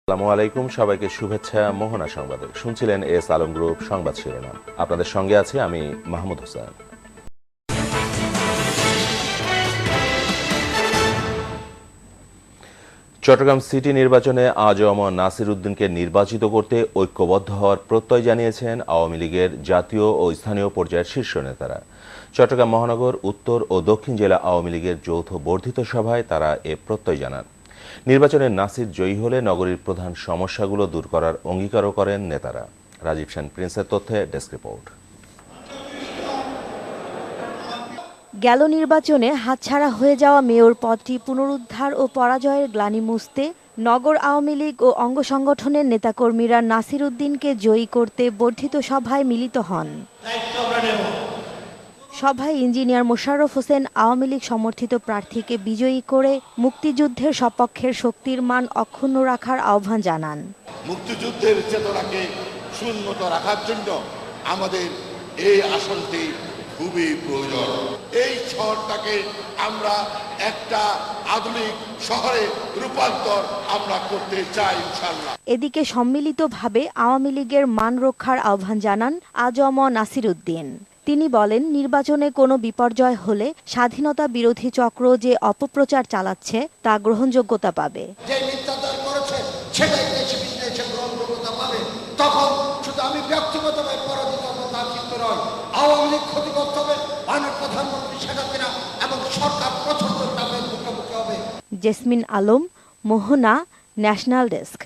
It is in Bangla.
আসসালামু আলাইকুম, সবাইকে শুভেচ্ছা। মোহনা সংবাদে শুনছিলেন এস আলম গ্রুপ সংবাদ শিরোনাম। আপনাদের সঙ্গে আছি আমি মাহমুদ হোসেন। চট্টগ্রাম সিটি নির্বাচনে আজম নাসির উদ্দিনকে নির্বাচিত করতে ঐক্যবদ্ধ হওয়ার প্রত্যয় জানিয়েছেন আওয়ামী লীগের জাতীয় ও স্থানীয় পর্যায়ের শীর্ষ নেতারা। চট্টগ্রাম মহানগর, উত্তর ও দক্ষিণ জেলা আওয়ামী লীগের যৌথ বর্ধিত সভায় তারা এ প্রত্যয় জানান। নির্বাচনে নাসির জয়ী হলে নগরীর প্রধান সমস্যাগুলো দূর করার অঙ্গীকারও করেন নেতারা। রাজীব সেন প্রিন্সের তথ্যে ডেস্ক রিপোর্ট। গেল নির্বাচনে হাতছাড়া হয়ে যাওয়া মেয়র পদটি পুনরুদ্ধার ও পরাজয়ের গ্লানি মুছতে নগর আওয়ামী লীগ ও অঙ্গ সংগঠনের নেতাকর্মীরা নাসির উদ্দিনকে জয়ী করতে বর্ধিত সভায় মিলিত হন। সভায় ইঞ্জিনিয়ার মোশাররফ হোসেন আওয়ামী লীগ সমর্থিত প্রার্থীকে বিজয়ী করে মুক্তিযুদ্ধের সপক্ষের শক্তির মান অক্ষুণ্ণ রাখার আহ্বান জানান। মুক্তিযুদ্ধের চেতনাকে সুন্নত রাখার জন্য আমাদের এই আসনটি খুবই প্রয়োজন। এই শহরটাকে আমরা একটা আধুনিক শহরে রূপান্তর আমরা করতে চাই ইনশাআল্লাহ। এদিকে সম্মিলিতভাবে আওয়ামী লীগের মান রক্ষার আহ্বান জানান আজম নাসির উদ্দিন। তিনি বলেন, নির্বাচনে কোনো বিপর্যয় হলে স্বাধীনতা বিরোধী চক্র যে অপপ্রচার চালাচ্ছে তা গ্রহণযোগ্যতা পাবে। যে মিথ্যাচার করেছে সেটাই দেশে বিদেশে গ্রহণযোগ্যতা পাবে। তখন শুধু আমি ব্যক্তিগতভাবে পরাজিত হব তা কিন্তু নয়, আওয়ামী লীগ ক্ষতিগ্রস্ত হবে, মাননীয় প্রধানমন্ত্রী শেখ হাসিনা এবং সরকার প্রচন্ড চাপের মুখোমুখি হবে। জেসমিন আলম, মোহনা, ন্যাশনাল ডেস্ক।